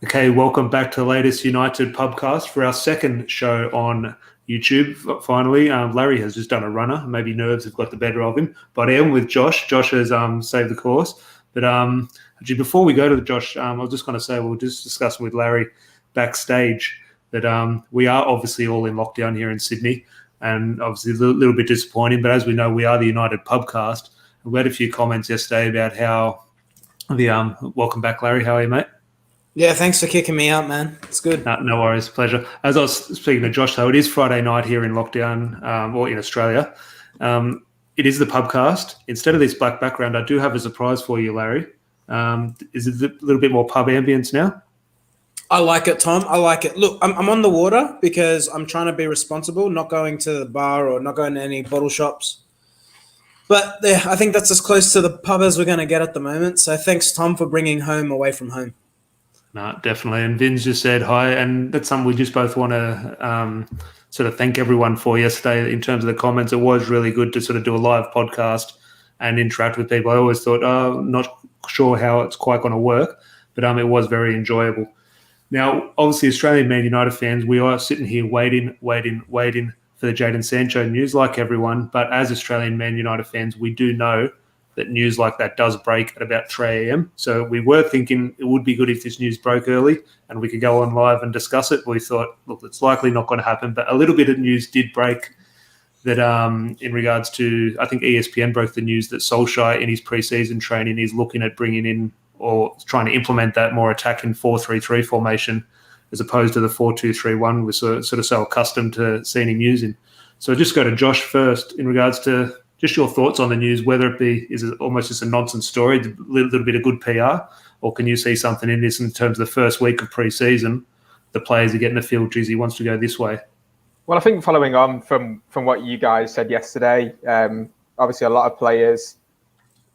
Okay, welcome back to the latest United pubcast for our second show on YouTube. Finally, Larry has just done a runner. Maybe nerves have got the better of him. But I am with Josh. Josh has saved the course. But actually, before we go to Josh, I was just going to say we'll just discuss with Larry backstage that we are obviously all in lockdown here in Sydney, and obviously a little bit disappointing. But as we know, we are the United pubcast. We had a few comments yesterday about how the welcome back, Larry. How are you, mate? Yeah, thanks for kicking me out, man. It's good. No worries, pleasure. As I was speaking to Josh, though, it is Friday night here in lockdown, or in Australia. It is the pubcast. Instead of this black background, I do have a surprise for you, Larry. Is it a little bit more pub ambience now? I like it, Tom. I like it. Look, I'm on the water because I'm trying to be responsible, not going to the bar or not going to any bottle shops. But yeah, I think that's as close to the pub as we're going to get at the moment. So thanks, Tom, for bringing home away from home. No, definitely. And Vin's just said hi, and that's something we just both want to sort of thank everyone for yesterday in terms of the comments. It was really good to sort of do a live podcast and interact with people. I always thought, not sure how it's quite going to work, but it was very enjoyable. Now, obviously, Australian Man United fans, we are sitting here waiting for the Jadon Sancho news like everyone. But as Australian Man United fans, we do know that news like that does break at about 3 a.m. So we were thinking it would be good if this news broke early and we could go on live and discuss it. We thought, look, it's likely not going to happen. But a little bit of news did break that in regards to, I think ESPN broke the news that Solskjaer in his pre-season training is looking at bringing in or trying to implement that more attacking 4-3-3 formation as opposed to the 4-2-3-1 we're sort of so accustomed to seeing him using. So just go to Josh first in regards to just your thoughts on the news, whether it be, is it almost just a nonsense story, a little bit of good PR, or can you see something in this in terms of the first week of pre-season, the players are getting the feel, geez, he wants to go this way? Well, I think following on from what you guys said yesterday, obviously a lot of players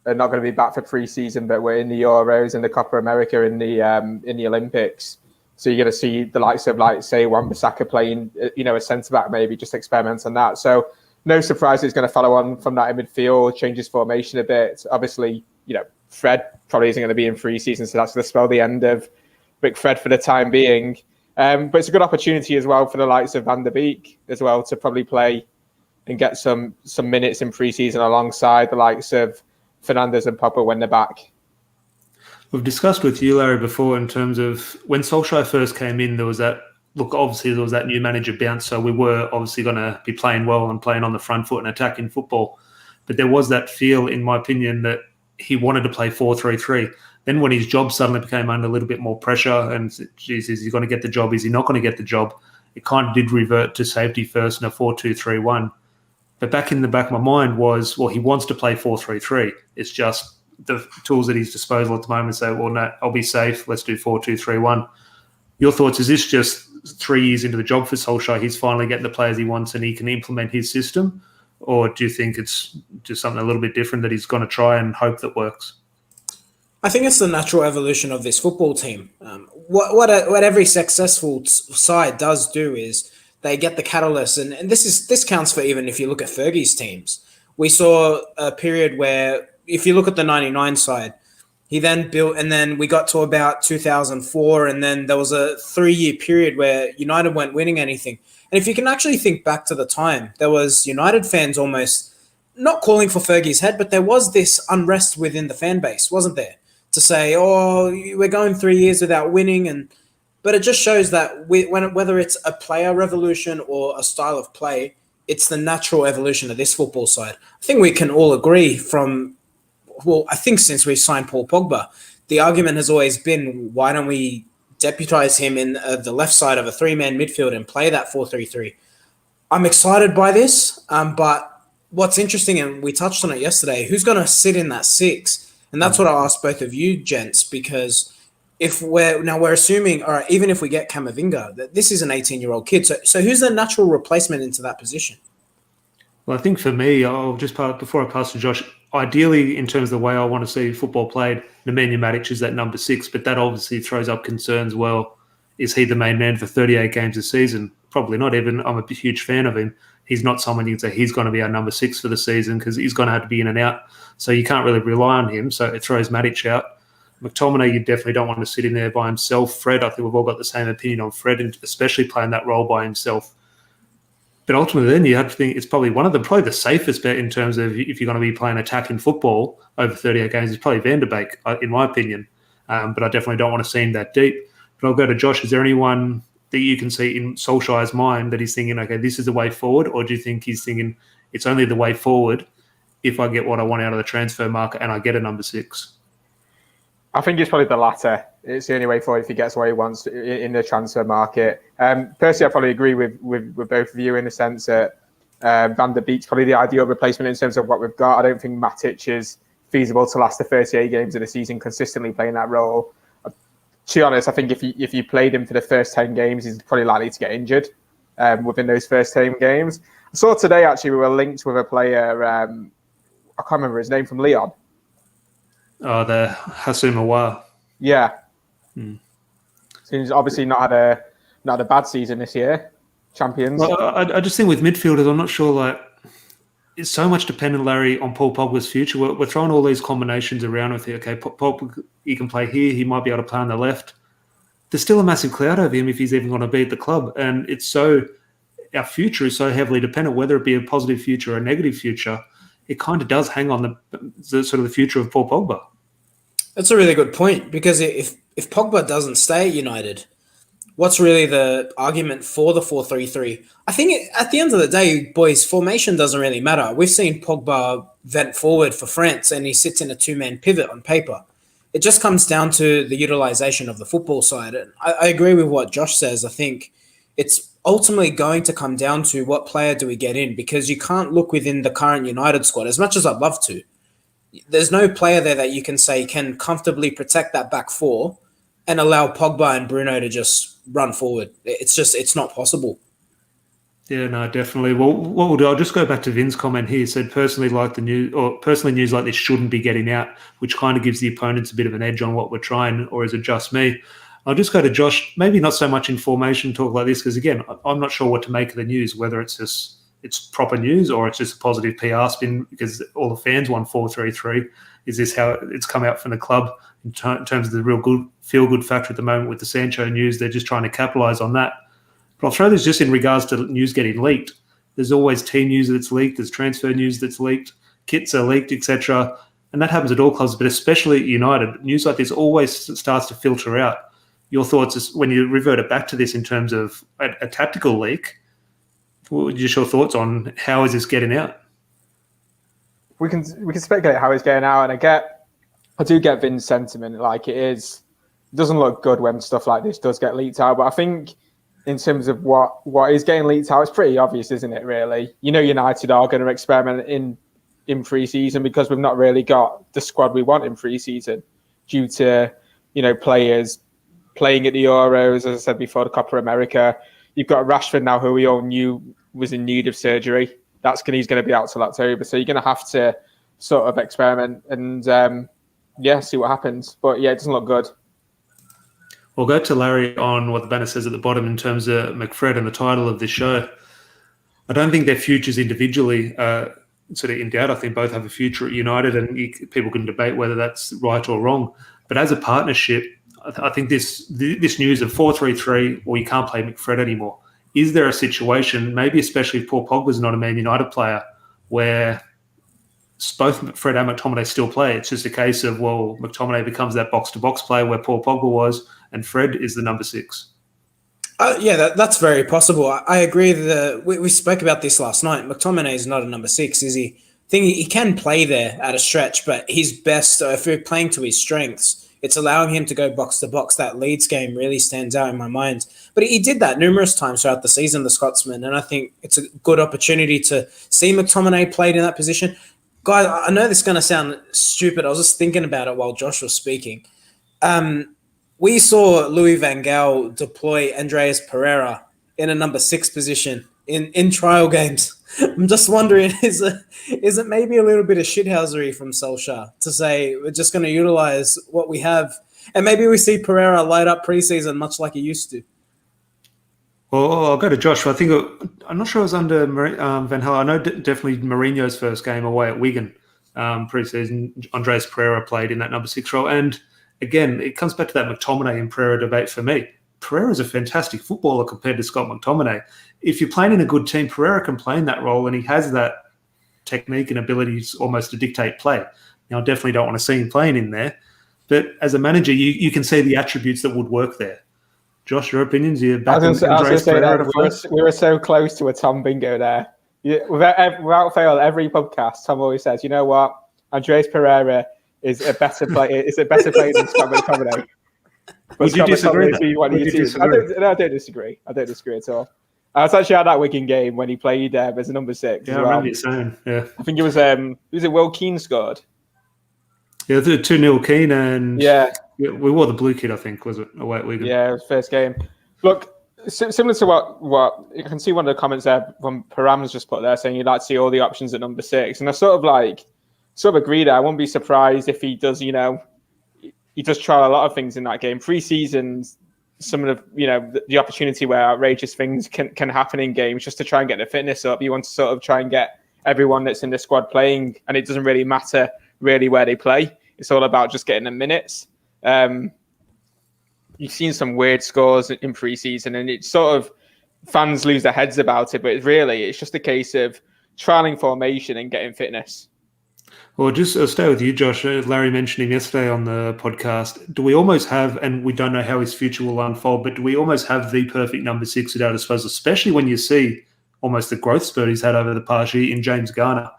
are not going to be back for pre-season, but we're in the Euros and the Copa America in the Olympics. So you're going to see the likes of, like, say, Wan-Bissaka playing, a centre-back, maybe just experiment on that. So no surprise he's going to follow on from that in midfield, change his formation a bit. Obviously, Fred probably isn't going to be in pre-season, so that's going to spell the end of McFred for the time being. But it's a good opportunity as well for the likes of Van der Beek as well to probably play and get some minutes in pre-season alongside the likes of Fernandes and Pogba when they're back. We've discussed with you, Larry, before in terms of when Solskjaer first came in, there was that, look, obviously there was that new manager bounce, so we were obviously going to be playing well and playing on the front foot and attacking football. But there was that feel, in my opinion, that he wanted to play 4-3-3. Then when his job suddenly became under a little bit more pressure and, geez, is he going to get the job? Is he not going to get the job? It kind of did revert to safety first in a 4-2-3-1. But back in the back of my mind was, well, he wants to play 4-3-3. It's just the tools at his disposal at the moment say, well, no, I'll be safe. Let's do 4-2-3-1. Your thoughts, is this just 3 years into the job for Solskjaer, he's finally getting the players he wants and he can implement his system? Or do you think it's just something a little bit different that he's going to try and hope that works? I think it's the natural evolution of this football team. What every successful side does do is they get the catalyst, and this counts for even if you look at Fergie's teams. We saw a period where, if you look at the 99 side, he then built, and then we got to about 2004, and then there was a 3-year period where United weren't winning anything. And if you can actually think back to the time, there was United fans almost not calling for Fergie's head, but there was this unrest within the fan base, wasn't there? To say, oh, we're going 3 years without winning, but it just shows that whether it's a player revolution or a style of play, it's the natural evolution of this football side. I think we can all agree I think since we signed Paul Pogba, the argument has always been, why don't we deputise him in the left side of a 3-man midfield and play that 4-3-3? I'm excited by this, but what's interesting, and we touched on it yesterday, who's going to sit in that 6? And that's what I asked both of you gents, because if we're assuming, all right, even if we get Camavinga, that this is an 18-year-old kid. So who's the natural replacement into that position? Well, I think for me, before I pass to Josh, ideally, in terms of the way I want to see football played, Nemanja Matic is that number 6, but that obviously throws up concerns. Well, is he the main man for 38 games a season? Probably not. Even I'm a huge fan of him. He's not someone you can say he's going to be our number 6 for the season, because he's going to have to be in and out. So you can't really rely on him. So it throws Matic out. McTominay, you definitely don't want to sit in there by himself. Fred, I think we've all got the same opinion on Fred, and especially playing that role by himself. But ultimately, then you have to think it's probably probably the safest bet in terms of if you're going to be playing attacking football over 38 games is probably Van der Beek, in my opinion. But I definitely don't want to see him that deep. But I'll go to Josh. Is there anyone that you can see in Solskjaer's mind that he's thinking, okay, this is the way forward? Or do you think he's thinking it's only the way forward if I get what I want out of the transfer market and I get a number 6? I think it's probably the latter. It's the only way forward if he gets what he wants in the transfer market. Personally, I probably agree with both of you in the sense that Van der Beek's probably the ideal replacement in terms of what we've got. I don't think Matic is feasible to last the 38 games of the season consistently playing that role. To be honest, I think if you played him for the first 10 games, he's probably likely to get injured within those first 10 games. I saw today, actually, we were linked with a player, I can't remember his name, from Leon. Oh, the Hasuma. Yeah. He's obviously not had a bad season this year. Champions. Well, I just think with midfielders, I'm not sure, it's so much dependent, Larry, on Paul Pogba's future. We're throwing all these combinations around with it. Okay, Pogba, he can play here. He might be able to play on the left. There's still a massive cloud over him if he's even going to be at the club. And our future is so heavily dependent, whether it be a positive future or a negative future. It kind of does hang on the sort of the future of Paul Pogba. That's a really good point, because if Pogba doesn't stay at United, what's really the argument for the 4-3-3? I think at the end of the day, boys, formation doesn't really matter. We've seen Pogba vent forward for France and he sits in a 2-man pivot on paper. It just comes down to the utilization of the football side. And I agree with what Josh says. I think it's ultimately going to come down to what player do we get in, because you can't look within the current United squad, as much as I'd love to. There's no player there that you can say can comfortably protect that back four and allow Pogba and Bruno to just run forward. It's not possible. Yeah, no, definitely. Well, what we'll do, I'll just go back to Vin's comment here. He said, personally news like this shouldn't be getting out, which kind of gives the opponents a bit of an edge on what we're trying, or is it just me? I'll just go to Josh, maybe not so much in formation talk like this, because again, I'm not sure what to make of the news, whether it's proper news or it's just a positive PR spin because all the fans want 4-3-3. Is this how it's come out from the club in terms of the real good feel-good factor at the moment with the Sancho news? They're just trying to capitalise on that. But I'll throw this just in regards to news getting leaked. There's always team news that's leaked. There's transfer news that's leaked. Kits are leaked, etc. And that happens at all clubs, but especially at United. News like this always starts to filter out. Your thoughts is when you revert it back to this in terms of a tactical leak, just your thoughts on how is this getting out? We can speculate how it's getting out, and I do get Vin's sentiment. Like it doesn't look good when stuff like this does get leaked out. But I think in terms of what is getting leaked out, it's pretty obvious, isn't it? Really, United are going to experiment in pre-season because we've not really got the squad we want in pre-season due to players playing at the Euros, as I said before, the Copa America. You've got Rashford now, who we all knew was in need of surgery. He's going to be out till October. So you're going to have to sort of experiment and, see what happens. But, yeah, it doesn't look good. We'll go to Larry on what the banner says at the bottom in terms of McFred and the title of this show. I don't think their futures individually sort of in doubt. I think both have a future at United, and people can debate whether that's right or wrong. But as a partnership, I think this news of 4-3-3, or you can't play McFred anymore. Is there a situation, maybe especially if Paul Pogba's not a Man United player, where both McFred and McTominay still play? It's just a case of, well, McTominay becomes that box-to-box player where Paul Pogba was, and Fred is the number 6. That's very possible. I agree that we spoke about this last night. McTominay is not a number 6, is he? I think he can play there at a stretch, but his best, if we're playing to his strengths, it's allowing him to go box to box. That Leeds game really stands out in my mind. But he did that numerous times throughout the season, the Scotsman, and I think it's a good opportunity to see McTominay played in that position. Guys, I know this is going to sound stupid. I was just thinking about it while Josh was speaking. We saw Louis van Gaal deploy Andreas Pereira in a number 6 position in trial games. I'm just wondering, is it maybe a little bit of shithousery from Solskjaer to say we're just going to utilize what we have, and maybe we see Pereira light up preseason much like he used to? Well, I'll go to Josh. I'm not sure it was under Van Gaal. I know definitely Mourinho's first game away at Wigan preseason. Andreas Pereira played in that number 6 role, and again, it comes back to that McTominay and Pereira debate for me. Pereira's a fantastic footballer compared to Scott McTominay. If you're playing in a good team, Pereira can play in that role, and he has that technique and abilities almost to dictate play. Now, I definitely don't want to see him playing in there, but as a manager, you can see the attributes that would work there. Josh, your opinions? I was going to say that we were so close to a Tom bingo there. Without fail, every podcast, Tom always says, you know what, Andreas Pereira is a better player. Is a better player than Scott McTominay. Would you disagree? I don't disagree. I don't disagree at all. I was actually at that Wigan game when he played as a number 6. Yeah, I remember you saying. Yeah, I think it was Will Keane scored. Yeah, 2-0 Keane, and we wore the blue kit, I think, was it? Away at Wigan. Yeah, it was first game. Look, similar to what you can see, one of the comments there from Param's just put there saying you'd like to see all the options at number 6, and I sort of agree there. I wouldn't be surprised if he does, he does try a lot of things in that game. Pre-seasons, some of the opportunity where outrageous things can happen in games just to try and get the fitness up. You want to sort of try and get everyone that's in the squad playing, and it doesn't really matter really where they play. It's all about just getting the minutes. You've seen some weird scores in pre-season, and it's sort of fans lose their heads about it, but it's just a case of trialing formation and getting fitness. Well, just I'll stay with you, Josh. Larry mentioned him yesterday on the podcast. Do we almost have, and we don't know how his future will unfold, but do we almost have the perfect number 6 at our disposal, especially when you see almost the growth spurt he's had over the past year in James Garner,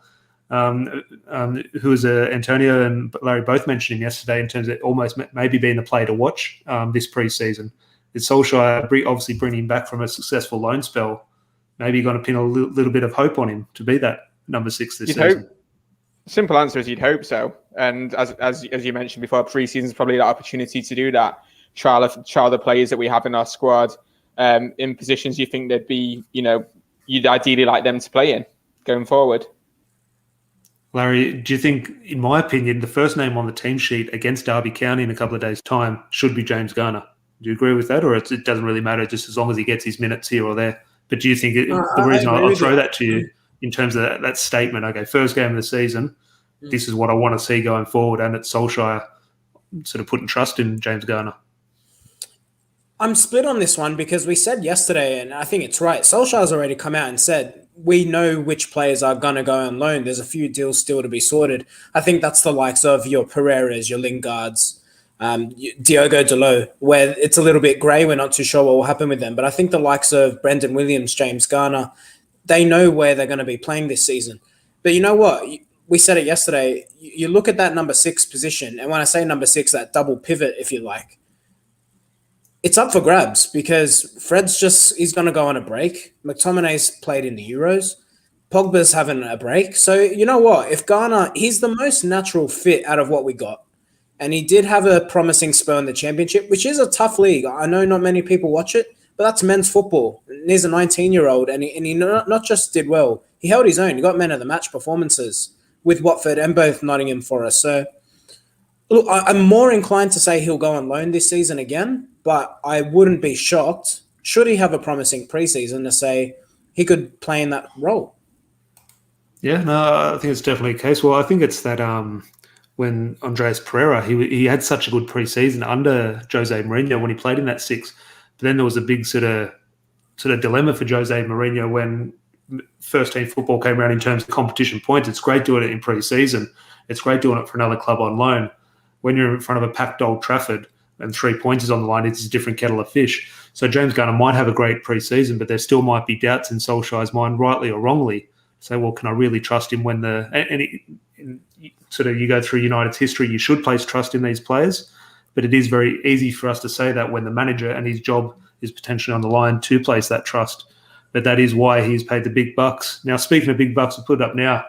who is Antonio and Larry both mentioned him yesterday in terms of almost maybe being the player to watch this preseason. Is Solskjaer obviously bringing him back from a successful loan spell? Maybe you're going to pin a little bit of hope on him to be that number 6 this season. Hope. Simple answer is you'd hope so. And as you mentioned before, pre-season is probably the opportunity to do that. Trial the players that we have in our squad in positions you think they'd be, you'd ideally like them to play in going forward. Larry, do you think, in my opinion, the first name on the team sheet against Derby County in a couple of days' time should be James Garner? Do you agree with that, or it doesn't really matter just as long as he gets his minutes here or there? But do you think the reason I'll throw that to you in terms of that statement, okay, first game of the season, this is what I want to see going forward, and it's Solskjaer sort of putting trust in James Garner? I'm split on this one because we said yesterday, and I think it's right, Solskjaer's already come out and said, we know which players are going to go on loan. There's a few deals still to be sorted. I think that's the likes of your Pereiras, your Lingards, Diogo Dalot, where it's a little bit grey. We're not too sure what will happen with them. But I think the likes of Brendan Williams, James Garner, they know where they're going to be playing this season. But you know what? We said it yesterday. You look at that number 6 position, and when I say number 6, that double pivot, if you like, it's up for grabs because Fred's he's going to go on a break. McTominay's played in the Euros. Pogba's having a break. So you know what? If Garner, he's the most natural fit out of what we got. And he did have a promising spell in the Championship, which is a tough league. I know not many people watch it, but that's men's football. And he's a 19-year-old, and he not just did well. He held his own. He got man of the match performances with Watford and both Nottingham Forest. So look, I'm more inclined to say he'll go on loan this season again, but I wouldn't be shocked, should he have a promising preseason, to say he could play in that role. Yeah, no, I think it's definitely a case. Well, I think it's that when Andreas Pereira, he had such a good preseason under Jose Mourinho when he played in that 6. But then there was a big sort of dilemma for Jose Mourinho when first team football came around in terms of competition points. It's great doing it in pre-season. It's great doing it for another club on loan. When you're in front of a packed Old Trafford and 3 points is on the line, it's a different kettle of fish. So James Garner might have a great pre-season, but there still might be doubts in Solskjaer's mind, rightly or wrongly. Say, well, can I really trust him when you go through United's history, you should place trust in these players. But it is very easy for us to say that when the manager and his job is potentially on the line to place that trust. But that is why he's paid the big bucks. Now, speaking of big bucks, we'll put it up now.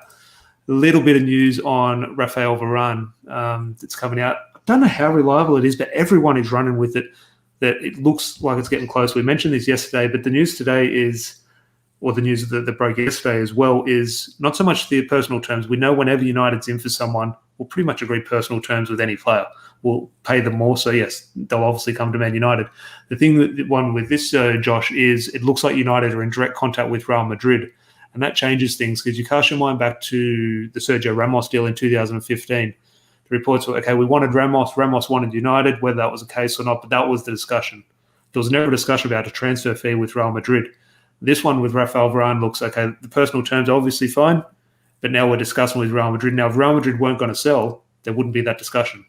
A little bit of news on Rafael Varane that's coming out. I don't know how reliable it is, but everyone is running with it, that it looks like it's getting close. We mentioned this yesterday, but the news today is, or the news that broke yesterday as well, is not so much the personal terms. We know whenever United's in for someone, we'll pretty much agree personal terms with any player. We'll pay them more. So, yes, they'll obviously come to Man United. The one with this, Josh, is it looks like United are in direct contact with Real Madrid. And that changes things because you cast your mind back to the Sergio Ramos deal in 2015. the reports were, okay, we wanted Ramos, Ramos wanted United, whether that was the case or not, but that was the discussion. There was never a discussion about a transfer fee with Real Madrid. This one with Rafael Varane looks, okay, the personal terms are obviously fine, but now we're discussing with Real Madrid. Now, if Real Madrid weren't going to sell, there wouldn't be that discussion.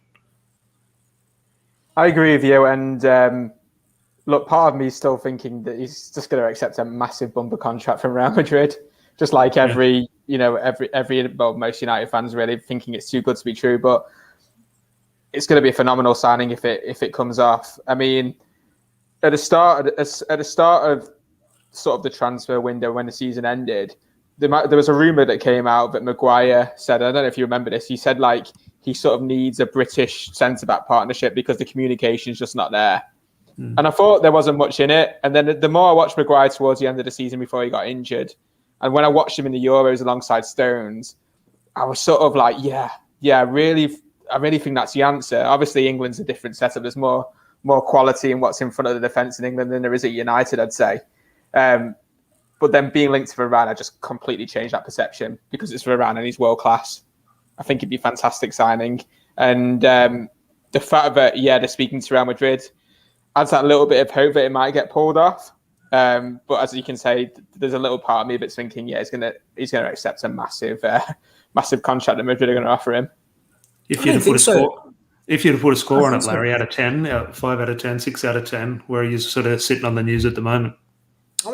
I agree with you. And look, part of me is still thinking that he's just going to accept a massive bumper contract from Real Madrid, just like every most United fans really thinking it's too good to be true. But it's going to be a phenomenal signing if it comes off. I mean, at the start of sort of the transfer window when the season ended, there was a rumor that came out that Maguire said, I don't know if you remember this, he said like he sort of needs a British centre-back partnership because the communication is just not there. And I thought there wasn't much in it. And then the more I watched Maguire towards the end of the season before he got injured, and when I watched him in the Euros alongside Stones, I was sort of like, I really think that's the answer. Obviously, England's a different setup. There's more quality in what's in front of the defence in England than there is at United, I'd say. But then being linked to Varane, I just completely changed that perception because it's Varane and he's world class. I think it'd be a fantastic signing. And the fact that, they're speaking to Real Madrid adds that little bit of hope that it might get pulled off. But as you can say, there's a little part of me that's thinking, he's gonna accept a massive contract that Madrid are going to offer him. If you'd have put a score on it, Larry, out of 10, 5 out of 10, 6 out of 10, where are you sort of sitting on the news at the moment?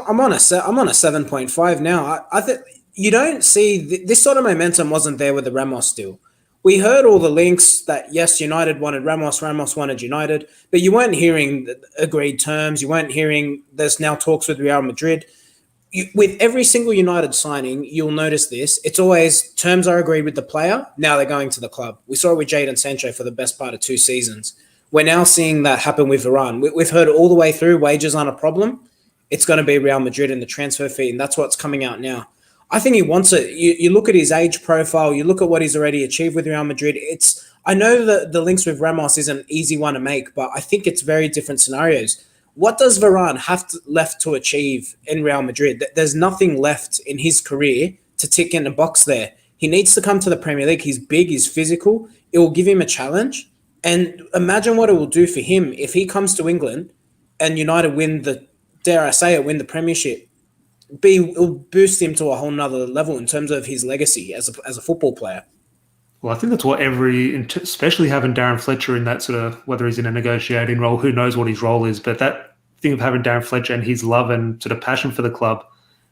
I'm on a 7.5 now. I think you don't see this sort of momentum wasn't there with the Ramos deal. We heard all the links that, yes, United wanted Ramos, Ramos wanted United, but you weren't hearing agreed terms. You weren't hearing there's now talks with Real Madrid. With every single United signing, you'll notice this. It's always terms are agreed with the player. Now they're going to the club. We saw it with Jadon Sancho for the best part of 2 seasons. We're now seeing that happen with Varane. We've heard all the way through wages aren't a problem. It's going to be Real Madrid and the transfer fee, and that's what's coming out now. I think he wants it. You look at his age profile, you look at what he's already achieved with Real Madrid. I know that the links with Ramos is an easy one to make, but I think it's very different scenarios. What does Varane have left to achieve in Real Madrid? There's nothing left in his career to tick in the box there. He needs to come to the Premier League. He's big, he's physical. It will give him a challenge. And imagine what it will do for him if he comes to England and United win the Premiership. It'll boost him to a whole nother level in terms of his legacy as a football player. Well, I think that's what especially having Darren Fletcher in that sort of, whether he's in a negotiating role, who knows what his role is, but that thing of having Darren Fletcher and his love and sort of passion for the club,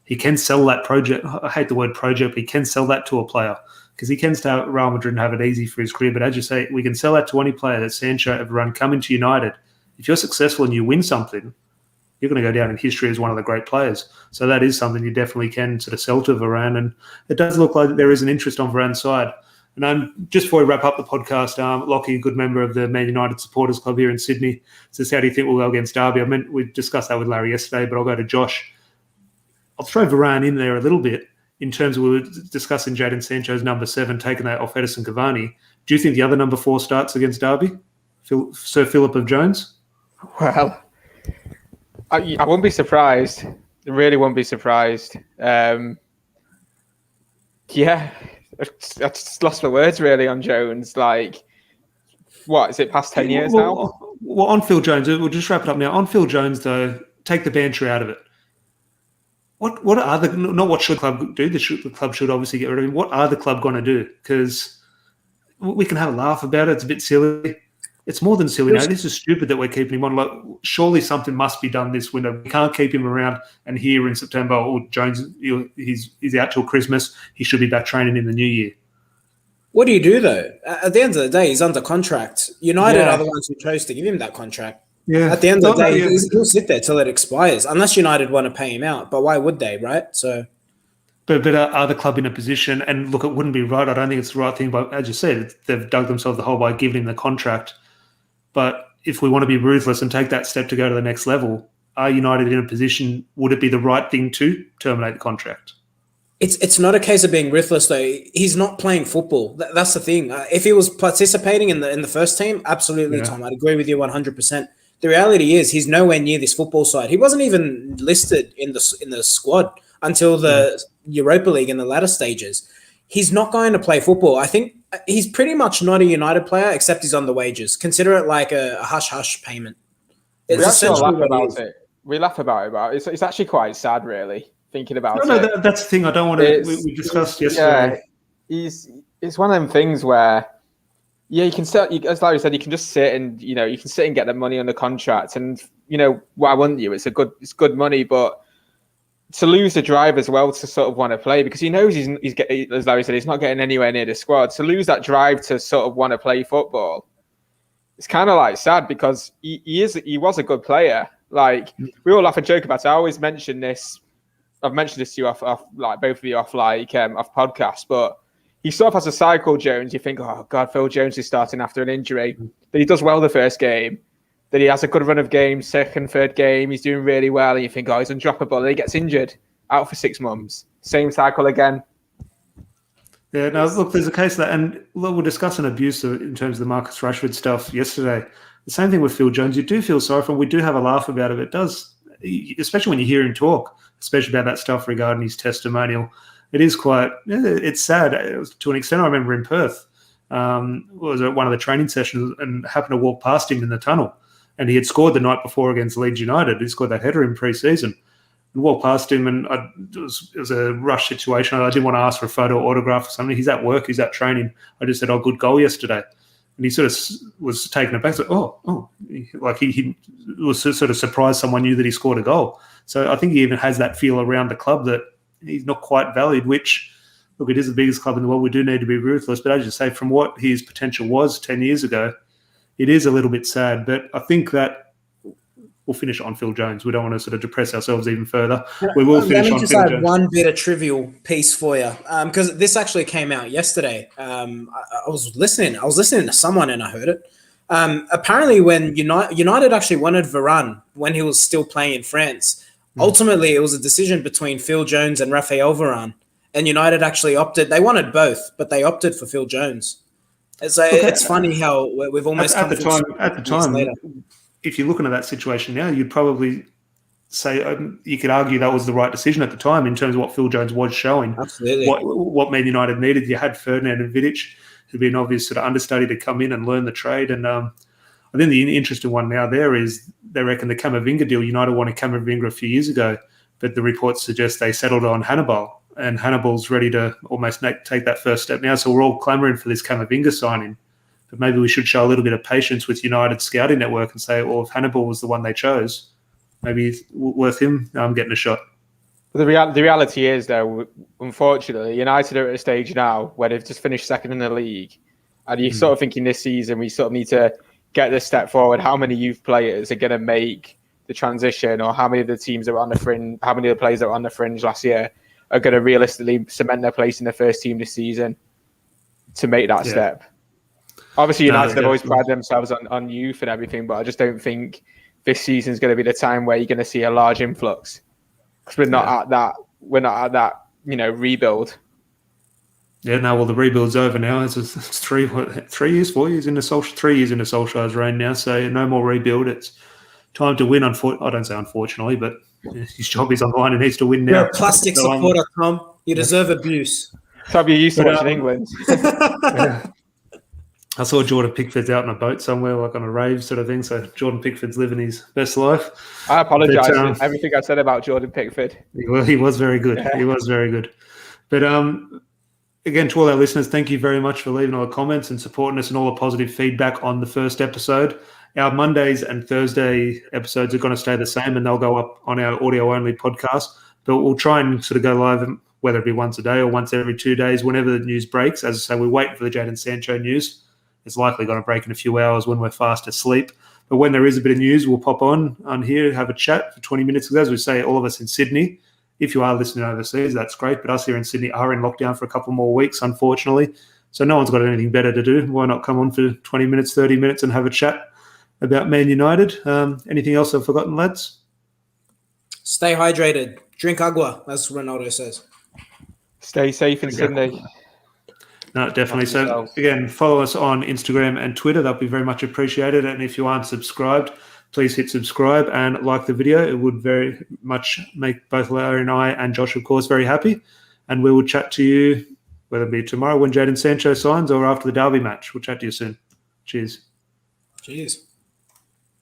he can sell that project. I hate the word project, but he can sell that to a player because he can start Real Madrid and have it easy for his career. But as you say, we can sell that to any player that Sancho ever run, come into United. If you're successful and you win something, you're going to go down in history as one of the great players. So that is something you definitely can sort of sell to Varane. And it does look like there is an interest on Varane's side. And just before we wrap up the podcast, Lockie, a good member of the Man United Supporters Club here in Sydney, says, how do you think we'll go against Derby? I mean, we discussed that with Larry yesterday, but I'll go to Josh. I'll throw Varane in there a little bit in terms of we were discussing Jadon Sancho's number 7, taking that off Edison Cavani. Do you think the other number 4 starts against Derby? Sir Philip of Jones? Well, I wouldn't be surprised. I really wouldn't be surprised. I just lost my words really on Jones. Like, what is it past 10 years now? Well, on Phil Jones, we'll just wrap it up now. On Phil Jones, though, take the banter out of it. What are not what should the club do? The club should obviously get rid of him. What are the club going to do? Because we can have a laugh about it. It's a bit silly. It's more than silly now. This is stupid that we're keeping him on. Like, surely something must be done this window. We can't keep him around and here in September, Jones, he's out till Christmas. He should be back training in the new year. What do you do, though? At the end of the day, he's under contract. United are the ones who chose to give him that contract. Yeah. At the end of the day, he'll sit there till it expires, unless United want to pay him out. But why would they, right? So, But are the club in a position, and look, it wouldn't be right. I don't think it's the right thing, but as you said, they've dug themselves the hole by giving him the contract. But if we want to be ruthless and take that step to go to the next level, are United in a position, would it be the right thing to terminate the contract? It's not a case of being ruthless, though. He's not playing football. That's the thing. If he was participating in the first team, absolutely, Tom. I'd agree with you 100%. The reality is he's nowhere near this football side. He wasn't even listed in the squad until the Europa League in the latter stages. He's not going to play football. I think He's pretty much not a United player, except he's on the wages. Consider it like a hush-hush payment. We actually laugh about it. We laugh about it. It's actually quite sad, really, thinking about it. No, that's the thing I don't want to... We discussed yesterday. Yeah, it's one of them things where, you can sit, as Larry said, you can just sit and, you can sit and get the money on the contract. And, why wouldn't you? It's good money, but to lose the drive as well to sort of want to play, because he knows he's getting, as Larry said, he's not getting anywhere near the squad. To lose that drive to sort of want to play football, it's kind of like sad, because he was a good player. Like, we all laugh and joke about it. I always mention this. I've mentioned this to you off like both of you off podcasts, but he sort of has a cycle, Jones. You think, oh God, Phil Jones is starting after an injury. Then he does well the first game. Then he has a good run of games, second, third game. He's doing really well. And you think, oh, he's undroppable. Then he gets injured, out for 6 months. Same cycle again. Yeah, no, look, there's a case of that. And look, we're discussing abuse in terms of the Marcus Rashford stuff yesterday. The same thing with Phil Jones. You do feel sorry for him. We do have a laugh about it. It does, especially when you hear him talk, especially about that stuff regarding his testimonial. It is quite, it's sad to an extent. I remember in Perth, was at one of the training sessions and happened to walk past him in the tunnel. And he had scored the night before against Leeds United. He scored that header in pre-season. And walked past him, and it was a rush situation. I didn't want to ask for a photo or autograph or something. He's at work. He's at training. I just said, "Oh, good goal yesterday." And he sort of was taken aback. Like, oh, like he was sort of surprised someone knew that he scored a goal. So I think he even has that feel around the club that he's not quite valued, which, look, it is the biggest club in the world. We do need to be ruthless. But as you say, from what his potential was 10 years ago, it is a little bit sad. But I think that we'll finish on Phil Jones. We don't want to sort of depress ourselves even further. We will finish on Phil Jones. Let me just add one bit of trivial piece for you, because this actually came out yesterday. I was listening to someone and I heard it. Apparently, when United actually wanted Varane when he was still playing in France, ultimately it was a decision between Phil Jones and Raphael Varane, and United actually opted. They wanted both, but they opted for Phil Jones. So it's funny how we've almost at the time. Later. If you're looking at that situation now, you'd probably say you could argue that was the right decision at the time in terms of what Phil Jones was showing. Absolutely. What Man United needed. You had Ferdinand and Vidic, who'd be an obvious sort of understudy to come in and learn the trade. And I think the interesting one now there is they reckon the Camavinga deal, United wanted Camavinga a few years ago, but the reports suggest they settled on Hannibal. And Hannibal's ready to almost take that first step now. So we're all clamouring for this Camavinga signing. But maybe we should show a little bit of patience with United's scouting network and say, well, if Hannibal was the one they chose, maybe it's worth him getting a shot. But the reality is, though, unfortunately, United are at a stage now where they've just finished second in the league. And you're sort of thinking this season we sort of need to get this step forward. How many youth players are going to make the transition, or how many of the teams that were on the fringe, how many of the players that were on the fringe last year are going to realistically cement their place in the first team this season to make that step? Obviously, United have always prided themselves on youth and everything, but I just don't think this season is going to be the time where you're going to see a large influx, because we're not at that. We're not at that, rebuild. Yeah, no. Well, the rebuild's over now. It's 3 years, 4 years into 3 years into Solskjaer's reign now. So no more rebuild. It's time to win. I don't say unfortunately, but his job is on the line and needs to win now. You're a plastic supporter, Tom. You deserve abuse. So you're used to watching England. Yeah. I saw Jordan Pickford's out on a boat somewhere, like on a rave sort of thing. So Jordan Pickford's living his best life. I apologise for everything I said about Jordan Pickford. He was very good. Yeah. He was very good. But again, to all our listeners, thank you very much for leaving all the comments and supporting us and all the positive feedback on the first episode. Our Mondays and Thursday episodes are going to stay the same, and they'll go up on our audio-only podcast. But we'll try and sort of go live, whether it be once a day or once every 2 days, whenever the news breaks. As I say, we're waiting for the Jadon Sancho news. It's likely going to break in a few hours when we're fast asleep. But when there is a bit of news, we'll pop on here, have a chat for 20 minutes. As we say, all of us in Sydney, if you are listening overseas, that's great. But us here in Sydney are in lockdown for a couple more weeks, unfortunately. So no one's got anything better to do. Why not come on for 20 minutes, 30 minutes and have a chat about Man United? Anything else I've forgotten, lads? Stay hydrated. Drink agua, as Ronaldo says. Stay safe in Sydney. No, definitely. So, again, follow us on Instagram and Twitter. That'll be very much appreciated. And if you aren't subscribed, please hit subscribe and like the video. It would very much make both Larry and I and Josh, of course, very happy. And we will chat to you whether it be tomorrow when Jadon Sancho signs or after the Derby match. We'll chat to you soon. Cheers. Cheers.